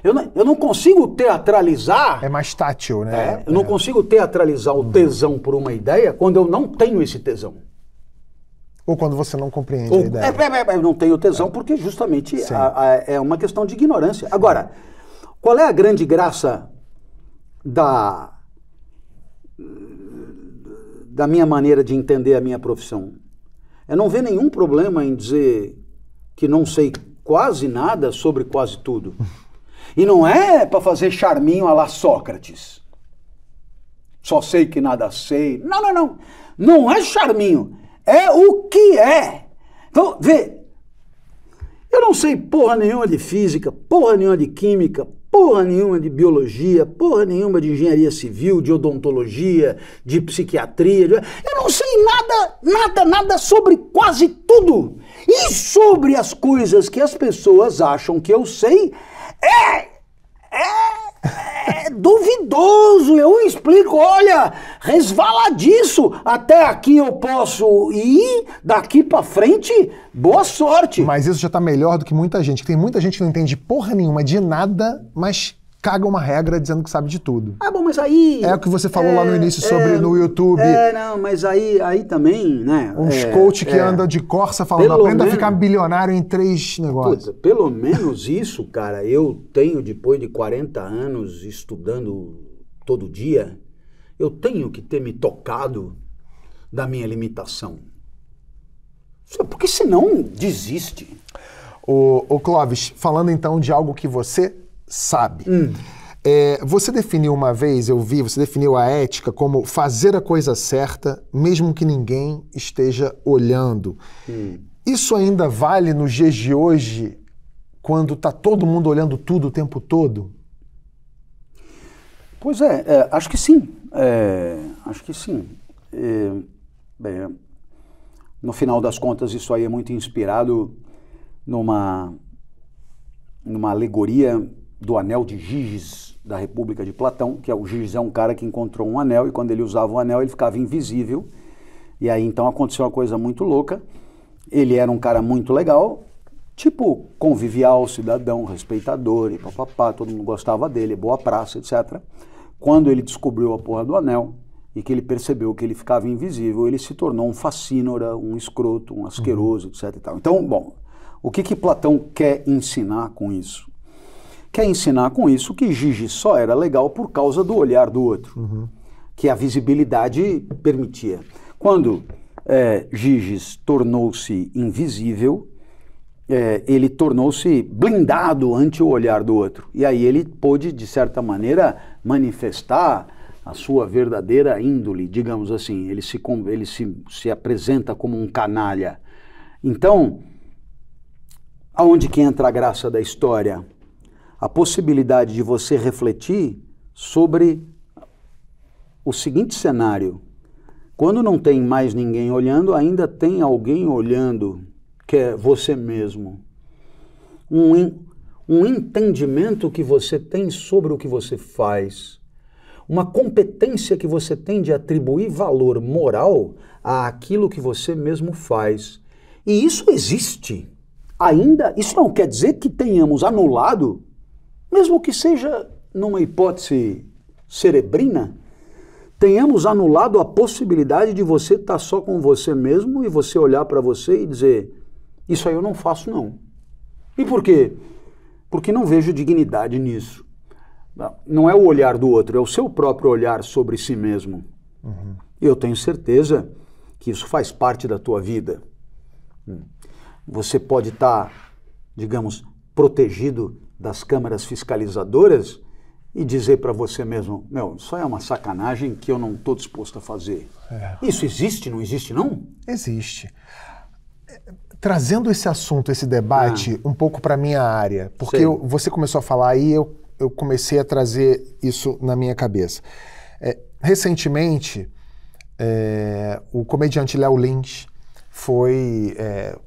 Speaker 2: Eu não consigo teatralizar.
Speaker 1: É mais tátil, né?
Speaker 2: Eu não consigo teatralizar o tesão por uma ideia quando eu não tenho esse tesão.
Speaker 1: Ou quando você não compreende a ideia.
Speaker 2: Eu não tenho tesão porque justamente é uma questão de ignorância. Agora, qual é a grande graça da minha maneira de entender a minha profissão? Eu não vejo nenhum problema em dizer que não sei quase nada sobre quase tudo. E não é para fazer charminho à la Sócrates. Só sei que nada sei. Não. Não é charminho. É o que é. Então, vê. Eu não sei porra nenhuma de física, porra nenhuma de química, porra nenhuma de biologia, porra nenhuma de engenharia civil, de odontologia, de psiquiatria. Eu não sei nada sobre quase tudo. E sobre as coisas que as pessoas acham que eu sei, é duvidoso. Eu explico, olha, resvaladiço. Até aqui eu posso ir, daqui pra frente, boa sorte.
Speaker 1: Mas isso já tá melhor do que muita gente. Tem muita gente que não entende porra nenhuma de nada, mas caga uma regra dizendo que sabe de tudo.
Speaker 2: Ah, bom, mas aí...
Speaker 1: É o que você falou lá no início sobre no YouTube.
Speaker 2: Não, mas aí também, né?
Speaker 1: Uns coach que andam de Corsa falando, aprenda a ficar bilionário em 3 negócios.
Speaker 2: Puta, pelo menos isso, cara, eu tenho, depois de 40 anos estudando todo dia, eu tenho que ter me tocado da minha limitação. Porque senão desiste.
Speaker 1: Ô Clóvis, falando então de algo que você sabe. Você definiu uma vez, você definiu a ética como fazer a coisa certa, mesmo que ninguém esteja olhando. Isso ainda vale nos dias de hoje, quando está todo mundo olhando tudo o tempo todo?
Speaker 2: Pois acho que sim. Acho que sim. Bem, no final das contas, isso aí é muito inspirado numa alegoria do anel de Giges da República de Platão, que o Giges é um cara que encontrou um anel e quando ele usava o anel ele ficava invisível. E aí então aconteceu uma coisa muito louca. Ele era um cara muito legal, tipo convivial, cidadão, respeitador e papapá, todo mundo gostava dele, boa praça, etc. Quando ele descobriu a porra do anel e que ele percebeu que ele ficava invisível, ele se tornou um facínora, um escroto, um asqueroso, etc. E tal. Então, bom, o que Platão quer ensinar com isso? Quer ensinar com isso que Giges só era legal por causa do olhar do outro, que a visibilidade permitia. Quando Giges tornou-se invisível, ele tornou-se blindado ante o olhar do outro. E aí ele pôde, de certa maneira, manifestar a sua verdadeira índole, digamos assim. Ele se apresenta como um canalha. Então, aonde que entra a graça da história? A possibilidade de você refletir sobre o seguinte cenário. Quando não tem mais ninguém olhando, ainda tem alguém olhando, que é você mesmo. Um entendimento que você tem sobre o que você faz. uma competência que você tem de atribuir valor moral àquilo que você mesmo faz. E isso existe. Ainda, isso não quer dizer que tenhamos anulado, mesmo que seja numa hipótese cerebrina, tenhamos anulado a possibilidade de você estar só com você mesmo e você olhar para você e dizer, isso aí eu não faço não. E por quê? Porque não vejo dignidade nisso. Não é o olhar do outro, é o seu próprio olhar sobre si mesmo. Uhum. E eu tenho certeza que isso faz parte da tua vida. Você pode estar, digamos, protegido das câmaras fiscalizadoras e dizer para você mesmo, meu, isso é uma sacanagem que eu não estou disposto a fazer. Isso existe, não existe não?
Speaker 1: Existe. Trazendo esse assunto, esse debate, um pouco para a minha área, porque você começou a falar aí, eu comecei a trazer isso na minha cabeça. Recentemente, o comediante Léo Lins foi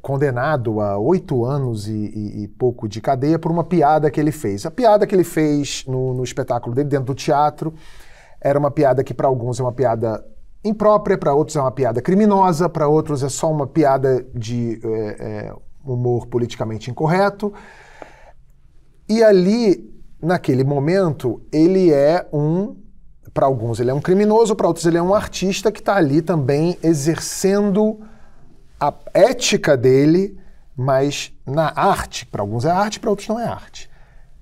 Speaker 1: condenado a 8 anos e pouco de cadeia por uma piada que ele fez. A piada que ele fez no espetáculo dele, dentro do teatro, era uma piada que para alguns é uma piada imprópria, para outros é uma piada criminosa, para outros é só uma piada de humor politicamente incorreto. E ali, naquele momento, ele é para alguns ele é um criminoso, para outros ele é um artista que está ali também exercendo a ética dele, mas na arte. Para alguns é arte, para outros não é arte.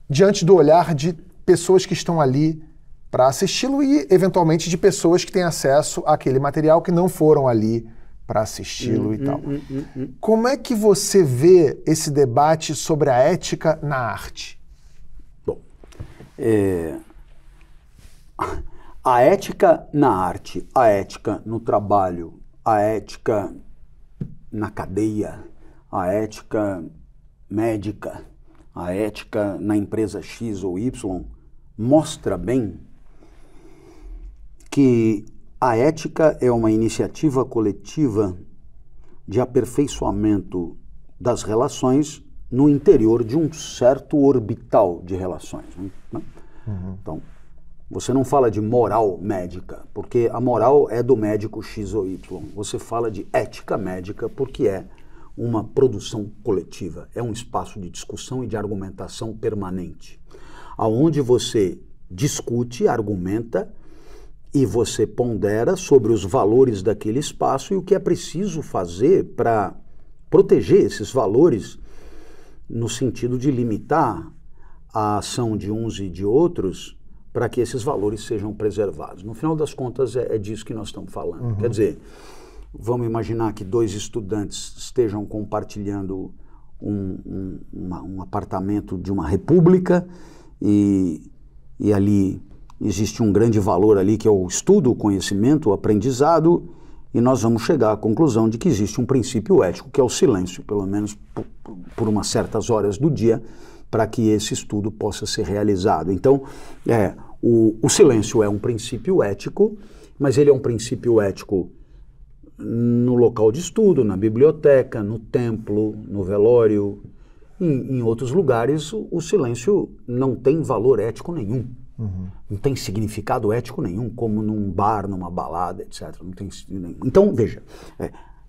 Speaker 1: Diante do olhar de pessoas que estão ali para assisti-lo e, eventualmente, de pessoas que têm acesso àquele material que não foram ali para assisti-lo e tal. Como é que você vê esse debate sobre a ética na arte?
Speaker 2: Bom, a ética na arte, a ética no trabalho, a ética na cadeia, a ética médica, a ética na empresa X ou Y, mostra bem que a ética é uma iniciativa coletiva de aperfeiçoamento das relações no interior de um certo orbital de relações. Né? Então, você não fala de moral médica, porque a moral é do médico X ou Y. Você fala de ética médica porque é uma produção coletiva, é um espaço de discussão e de argumentação permanente, aonde você discute, argumenta e você pondera sobre os valores daquele espaço e o que é preciso fazer para proteger esses valores no sentido de limitar a ação de uns e de outros para que esses valores sejam preservados. No final das contas, é disso que nós estamos falando. Quer dizer, vamos imaginar que 2 estudantes estejam compartilhando um apartamento de uma república e ali existe um grande valor ali que é o estudo, o conhecimento, o aprendizado, e nós vamos chegar à conclusão de que existe um princípio ético que é o silêncio, pelo menos por umas certas horas do dia, para que esse estudo possa ser realizado. Então, o silêncio é um princípio ético, mas ele é um princípio ético no local de estudo, na biblioteca, no templo, no velório. Em outros lugares, o silêncio não tem valor ético nenhum. Não tem significado ético nenhum, como num bar, numa balada, etc. Não tem nenhum. Então, veja,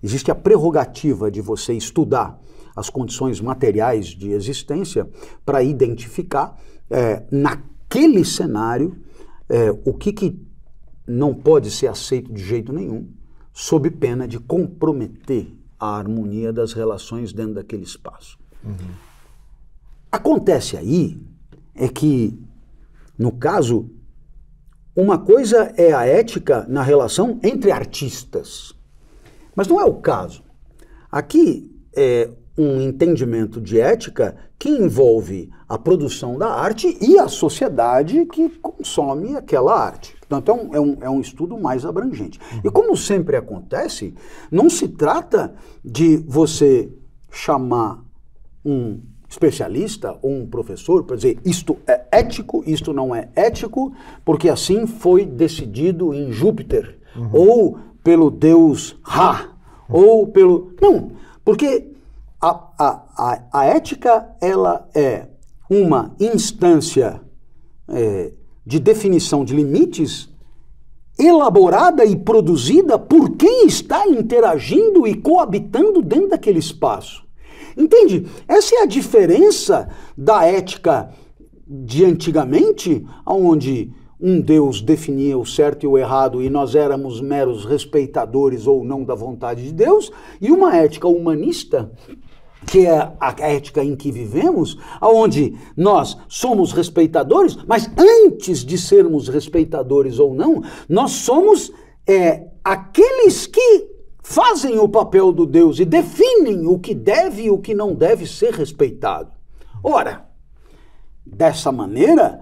Speaker 2: existe a prerrogativa de você estudar as condições materiais de existência para identificar naquele cenário o que não pode ser aceito de jeito nenhum, sob pena de comprometer a harmonia das relações dentro daquele espaço. Acontece aí que, no caso, uma coisa é a ética na relação entre artistas, mas não é o caso. Aqui é um entendimento de ética que envolve a produção da arte e a sociedade que consome aquela arte. Portanto, é um estudo mais abrangente. E como sempre acontece, não se trata de você chamar um especialista ou um professor para dizer isto é ético, isto não é ético, porque assim foi decidido em Júpiter, ou pelo deus Ra, ou pelo... Não, porque a ética, ela é uma instância de definição de limites elaborada e produzida por quem está interagindo e coabitando dentro daquele espaço. Entende? Essa é a diferença da ética de antigamente, onde um Deus definia o certo e o errado e nós éramos meros respeitadores ou não da vontade de Deus, e uma ética humanista, que é a ética em que vivemos, onde nós somos respeitadores, mas antes de sermos respeitadores ou não, nós somos aqueles que fazem o papel do Deus e definem o que deve e o que não deve ser respeitado. Ora, dessa maneira,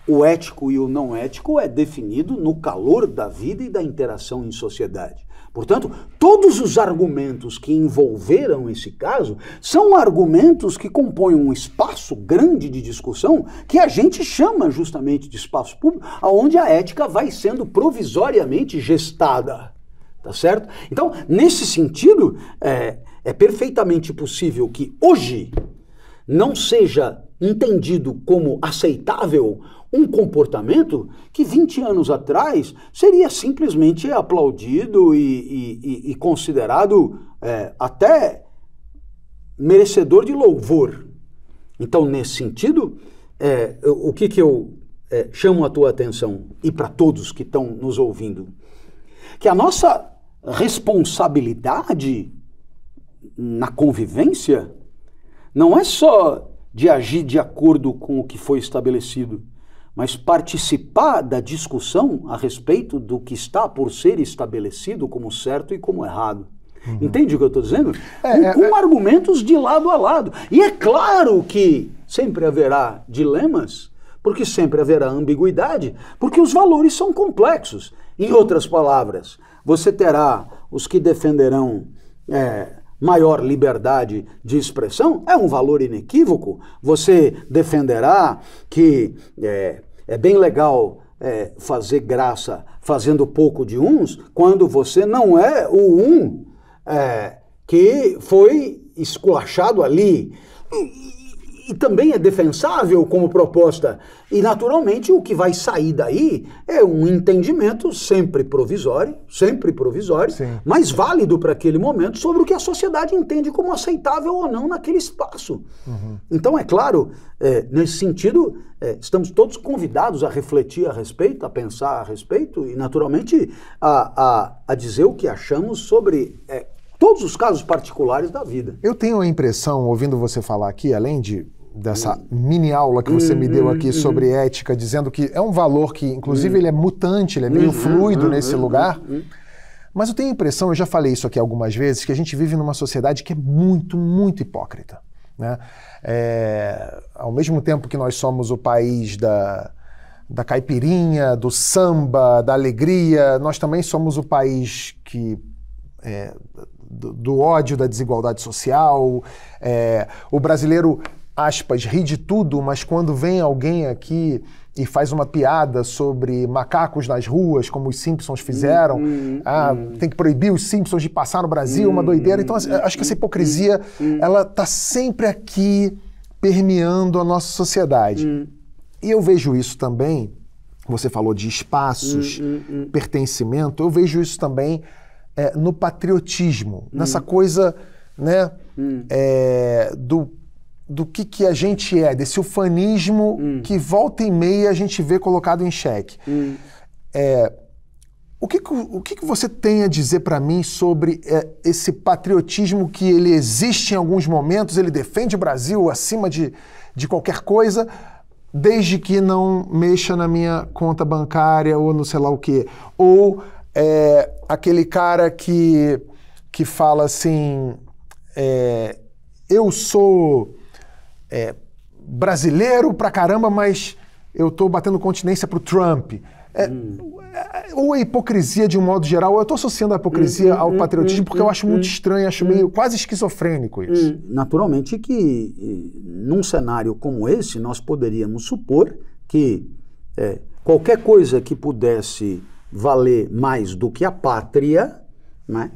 Speaker 2: o ético e o não ético é definido no calor da vida e da interação em sociedade. Portanto, todos os argumentos que envolveram esse caso são argumentos que compõem um espaço grande de discussão que a gente chama justamente de espaço público, onde a ética vai sendo provisoriamente gestada. Tá certo? Então, nesse sentido, é perfeitamente possível que hoje não seja entendido como aceitável um comportamento que 20 anos atrás seria simplesmente aplaudido e considerado até merecedor de louvor. Então, nesse sentido, o que eu chamo a tua atenção, e para todos que estão nos ouvindo, que a nossa responsabilidade na convivência não é só de agir de acordo com o que foi estabelecido, mas participar da discussão a respeito do que está por ser estabelecido como certo e como errado. Uhum. Entende o que eu estou dizendo? Com argumentos de lado a lado. E é claro que sempre haverá dilemas, porque sempre haverá ambiguidade, porque os valores são complexos. Em outras palavras, você terá os que defenderão maior liberdade de expressão, é um valor inequívoco. Você defenderá que é bem legal fazer graça fazendo pouco de uns, quando você não é o que foi esculachado ali. E também é defensável como proposta. E, naturalmente, o que vai sair daí é um entendimento sempre provisório, sim, mas válido para aquele momento sobre o que a sociedade entende como aceitável ou não naquele espaço. Uhum. Então, é claro, nesse sentido, estamos todos convidados a refletir a respeito, a pensar a respeito e, naturalmente, a dizer o que achamos sobre todos os casos particulares da vida.
Speaker 1: Eu tenho a impressão, ouvindo você falar aqui, além dessa mini aula que você me deu aqui sobre ética, dizendo que é um valor que, inclusive, ele é mutante, ele é meio fluido nesse lugar, mas eu tenho a impressão, eu já falei isso aqui algumas vezes, que a gente vive numa sociedade que é muito, muito hipócrita, né? Ao mesmo tempo que nós somos o país da caipirinha, do samba, da alegria, nós também somos o país que do ódio, da desigualdade social. O brasileiro, aspas, ri de tudo, mas quando vem alguém aqui e faz uma piada sobre macacos nas ruas, como os Simpsons fizeram, tem que proibir os Simpsons de passar no Brasil, uma doideira. Então, acho que essa hipocrisia, ela está sempre aqui permeando a nossa sociedade. E eu vejo isso também, você falou de espaços, pertencimento, eu vejo isso também no patriotismo, nessa coisa, né, do que a gente desse ufanismo que volta e meia a gente vê colocado em xeque. O que você tem a dizer para mim sobre esse patriotismo que ele existe em alguns momentos, ele defende o Brasil acima de qualquer coisa, desde que não mexa na minha conta bancária ou no sei lá o quê? Ou aquele cara que fala assim, eu sou brasileiro pra caramba, mas eu tô batendo continência pro Trump. Ou a hipocrisia de um modo geral, eu tô associando a hipocrisia ao patriotismo porque eu acho muito estranho, acho meio quase esquizofrênico isso.
Speaker 2: Naturalmente que num cenário como esse, nós poderíamos supor que qualquer coisa que pudesse valer mais do que a pátria, né,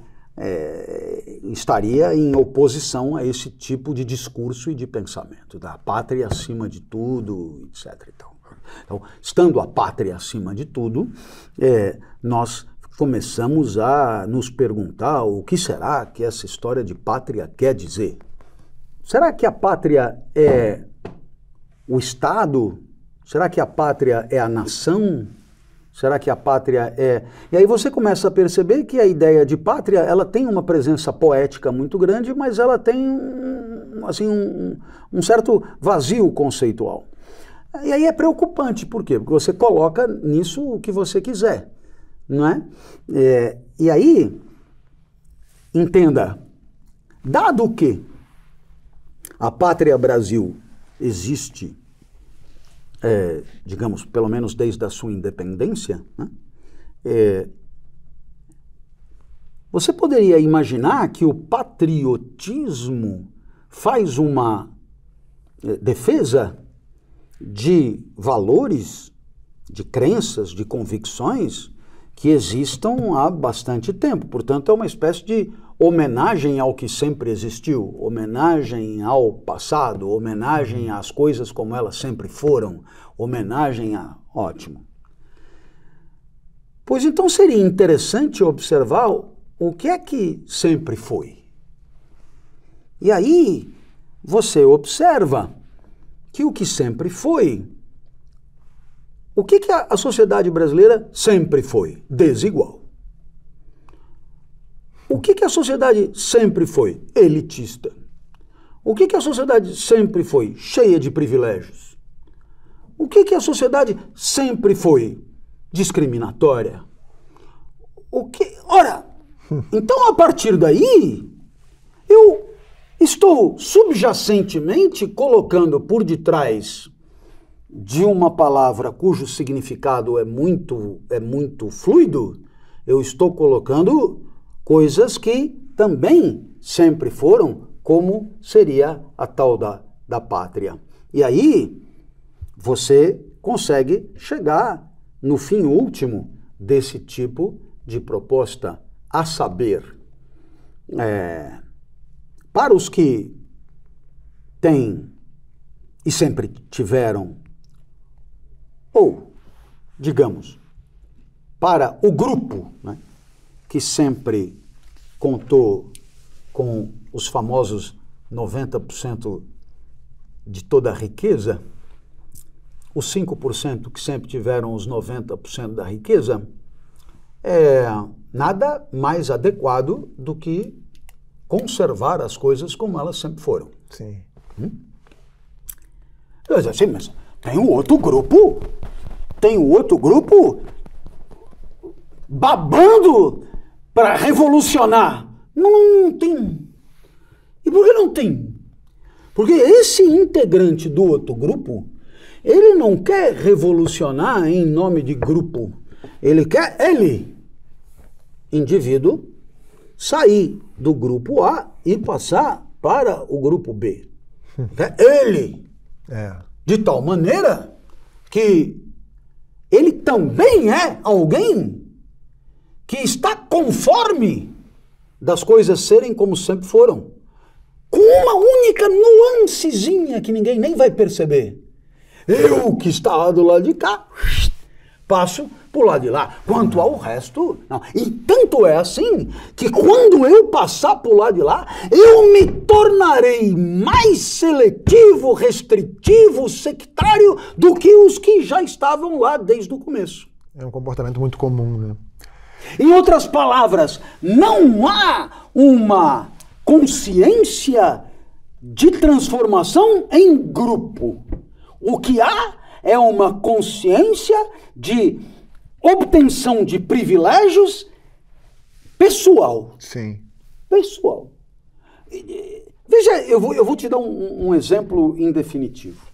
Speaker 2: estaria em oposição a esse tipo de discurso e de pensamento, da pátria acima de tudo, etc. Então, estando a pátria acima de tudo, nós começamos a nos perguntar o que será que essa história de pátria quer dizer. Será que a pátria é o Estado? Será que a pátria é a nação? Será que a pátria é... E aí você começa a perceber que a ideia de pátria, ela tem uma presença poética muito grande, mas ela tem assim, um certo vazio conceitual. E aí é preocupante, por quê? Porque você coloca nisso o que você quiser, não é? E aí, entenda, dado que a pátria Brasil existe, digamos, pelo menos desde a sua independência, né? Você poderia imaginar que o patriotismo faz uma defesa de valores, de crenças, de convicções que existam há bastante tempo. Portanto, é uma espécie de homenagem ao que sempre existiu, homenagem ao passado, homenagem às coisas como elas sempre foram, homenagem a... Ótimo. Pois então seria interessante observar o que é que sempre foi. E aí você observa que o que sempre foi... O que a sociedade brasileira sempre foi? Desigual. O que a sociedade sempre foi? Elitista. O que a sociedade sempre foi? Cheia de privilégios. O que a sociedade sempre foi? Discriminatória. Ora, então a partir daí, eu estou subjacentemente colocando por detrás de uma palavra cujo significado é muito fluido, eu estou colocando coisas que também sempre foram, como seria a tal da pátria. E aí você consegue chegar no fim último desse tipo de proposta, a saber, para os que têm e sempre tiveram, ou, digamos, para o grupo, né, que sempre contou com os famosos 90% de toda a riqueza, os 5% que sempre tiveram os 90% da riqueza, é nada mais adequado do que conservar as coisas como elas sempre foram.
Speaker 1: Sim.
Speaker 2: Eu digo assim, mas tem um outro grupo babando para revolucionar. Não tem. E por que não tem? Porque esse integrante do outro grupo, ele não quer revolucionar em nome de grupo. Ele quer, indivíduo, sair do grupo A e passar para o grupo B. Ele. De tal maneira que ele também é alguém que está conforme das coisas serem como sempre foram, com uma única nuancezinha que ninguém nem vai perceber. Eu que estava do lado de cá, passo por lado de lá. Quanto ao resto, não. E tanto é assim que quando eu passar por lado de lá, eu me tornarei mais seletivo, restritivo, sectário do que os que já estavam lá desde o começo.
Speaker 1: É um comportamento muito comum, né?
Speaker 2: Em outras palavras, não há uma consciência de transformação em grupo. O que há é uma consciência de obtenção de privilégios pessoal.
Speaker 1: Sim.
Speaker 2: Pessoal. Veja, eu vou te dar um exemplo em definitivo.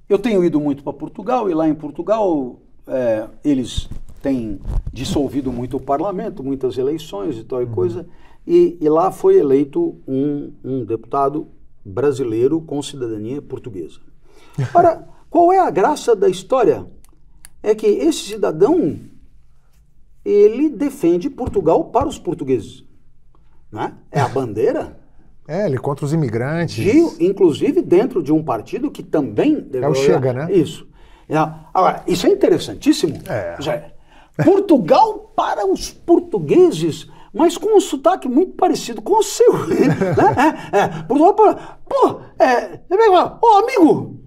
Speaker 2: Eu tenho ido muito para Portugal, e lá em Portugal eles têm dissolvido muito o parlamento, muitas eleições e tal coisa, e lá foi eleito um deputado brasileiro com cidadania portuguesa. Ora, qual é a graça da história? é que esse cidadão, ele defende Portugal para os portugueses. Né? É a bandeira.
Speaker 1: Ele contra os imigrantes.
Speaker 2: Inclusive dentro de um partido que também...
Speaker 1: É o Chega, né?
Speaker 2: Isso. Agora, isso é interessantíssimo. Portugal para os portugueses, mas com um sotaque muito parecido com o seu. Né? Portugal para... amigo,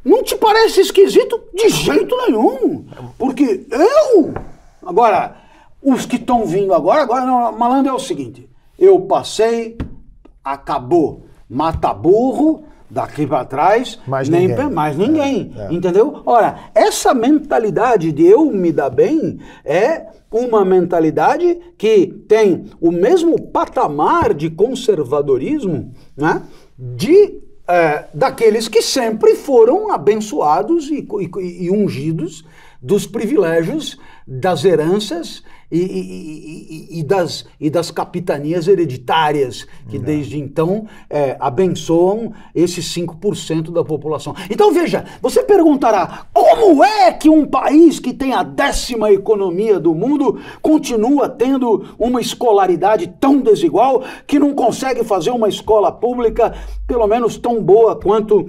Speaker 2: não te parece esquisito de jeito nenhum? Porque Agora, os que estão vindo agora, não, malandro, é o seguinte, eu passei, acabou, mata burro, daqui para trás, mais ninguém, entendeu? Ora, essa mentalidade de eu me dar bem é uma mentalidade que tem o mesmo patamar de conservadorismo, né, daqueles que sempre foram abençoados e ungidos dos privilégios, das heranças e das capitanias hereditárias que desde então abençoam esses 5% da população. Então veja, você perguntará, como é que um país que tem a 10ª economia do mundo continua tendo uma escolaridade tão desigual que não consegue fazer uma escola pública pelo menos tão boa quanto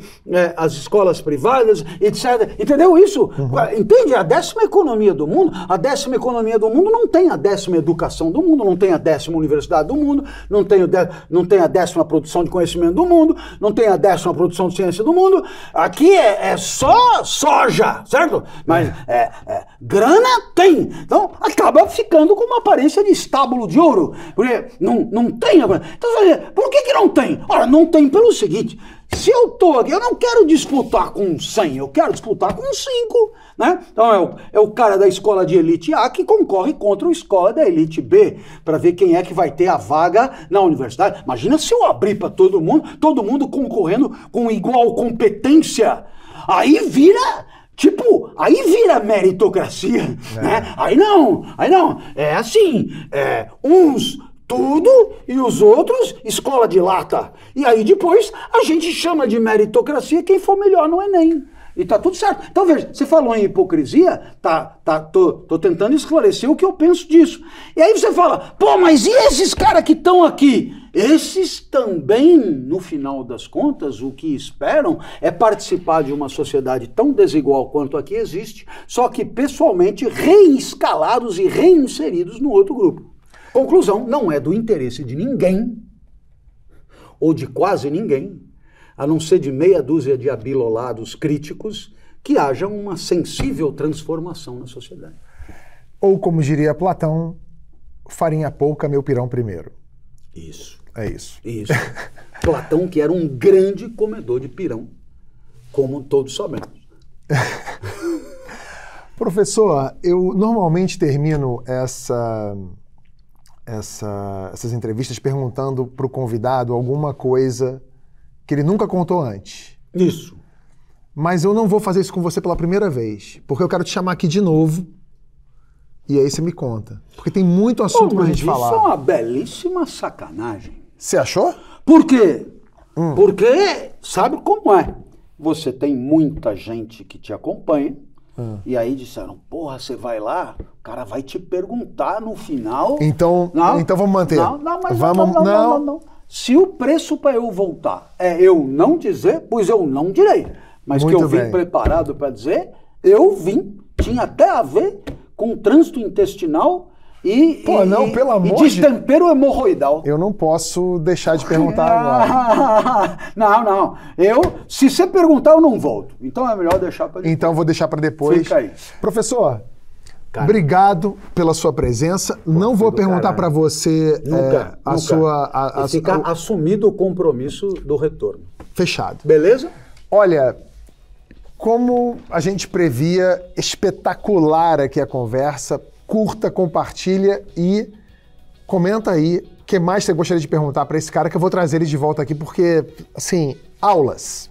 Speaker 2: as escolas privadas, etc. Entendeu isso? Entende? A 10ª economia do mundo, a 10ª economia do mundo não tem a 10ª educação do mundo, não tem a 10ª universidade do mundo, não tem a 10ª produção de conhecimento do mundo, não tem a 10ª produção de ciência do mundo. Aqui é só soja, certo? Mas grana tem. Então acaba ficando com uma aparência de estábulo de ouro, porque não tem. Então, por que não tem? Ora, não tem pelo seguinte, se eu tô aqui, eu não quero disputar com 100, eu quero disputar com 5, né? Então é o cara da escola de elite A que concorre contra a escola da elite B, para ver quem é que vai ter a vaga na universidade. Imagina se eu abrir para todo mundo concorrendo com igual competência, aí vira meritocracia, né? Aí não, é assim, uns tudo e os outros escola de lata. E aí depois a gente chama de meritocracia quem for melhor no Enem. E tá tudo certo. Então veja, você falou em hipocrisia, tô tentando esclarecer o que eu penso disso. E aí você fala, mas e esses caras que estão aqui? Esses também, no final das contas, o que esperam é participar de uma sociedade tão desigual quanto aqui existe, só que pessoalmente reescalados e reinseridos no outro grupo. Conclusão, não é do interesse de ninguém, ou de quase ninguém, a não ser de meia dúzia de abilolados críticos, que haja uma sensível transformação na sociedade.
Speaker 1: Ou, como diria Platão, farinha pouca, meu pirão primeiro.
Speaker 2: Isso.
Speaker 1: É isso.
Speaker 2: Isso. Platão, que era um grande comedor de pirão, como todos sabemos.
Speaker 1: Professor, eu normalmente termino essas entrevistas perguntando para o convidado alguma coisa que ele nunca contou antes.
Speaker 2: Isso.
Speaker 1: Mas eu não vou fazer isso com você pela primeira vez, porque eu quero te chamar aqui de novo e aí você me conta. Porque tem muito assunto pra gente falar.
Speaker 2: Isso é uma belíssima sacanagem.
Speaker 1: Você achou?
Speaker 2: Por quê? Porque sabe como é? Você tem muita gente que te acompanha, e aí disseram, porra, você vai lá, o cara vai te perguntar no final.
Speaker 1: Então vamos manter.
Speaker 2: Não. Se o preço para eu voltar é eu não dizer, pois eu não direi. Mas muito que eu vim preparado para dizer, eu vim. Tinha até a ver com trânsito intestinal e destempero hemorroidal.
Speaker 1: Eu não posso deixar de perguntar agora.
Speaker 2: Se você perguntar, eu não volto. Então é melhor deixar para depois.
Speaker 1: Então vou deixar para depois.
Speaker 2: Fica aí.
Speaker 1: Professor, obrigado pela sua presença. Não vou perguntar para você
Speaker 2: nunca. Fica assumido o compromisso do retorno.
Speaker 1: Fechado.
Speaker 2: Beleza?
Speaker 1: Olha, como a gente previa, espetacular aqui a conversa. Curta, compartilha e comenta aí o que mais você gostaria de perguntar para esse cara, que eu vou trazer ele de volta aqui, porque, assim, aulas.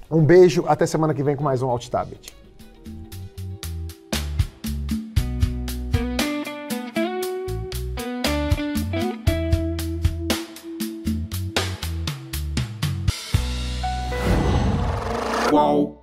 Speaker 1: Um beijo, até semana que vem com mais um Alt-Tablet.
Speaker 3: Qual